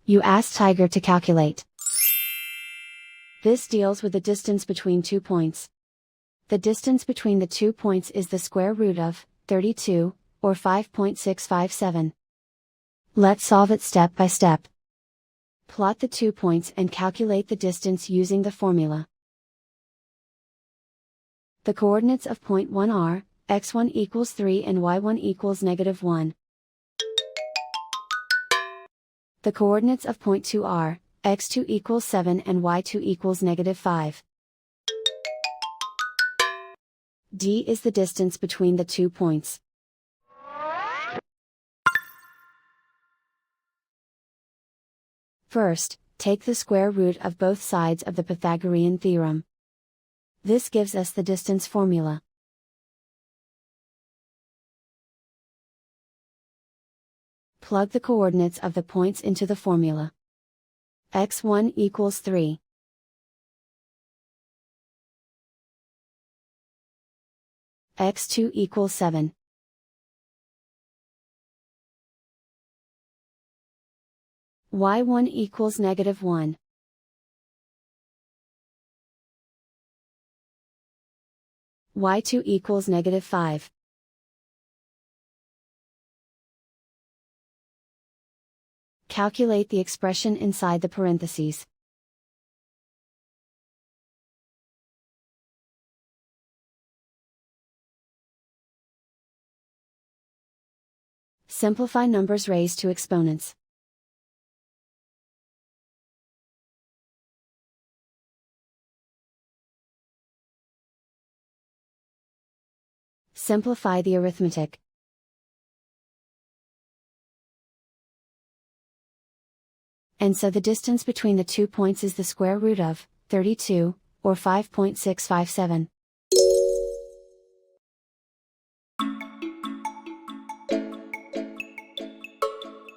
You ask Tiger to calculate. This deals with the distance between 2 points. The distance between the 2 points is the square root of 32, or 5.657. Let's solve it step by step. Plot the 2 points and calculate the distance using the formula. The coordinates of point 1 are, x1 equals 3 and y1 equals -1. The coordinates of point 2 are, x2 equals 7 and y2 equals -5. D is the distance between the 2 points. First, take the square root of both sides of the Pythagorean theorem. This gives us the distance formula. Plug the coordinates of the points into the formula. x1 equals 3. x2 equals 7. y1 equals -1. y2 equals -5. Calculate the expression inside the parentheses. Simplify numbers raised to exponents. Simplify the arithmetic. And so the distance between the 2 points is the square root of 32, or 5.657.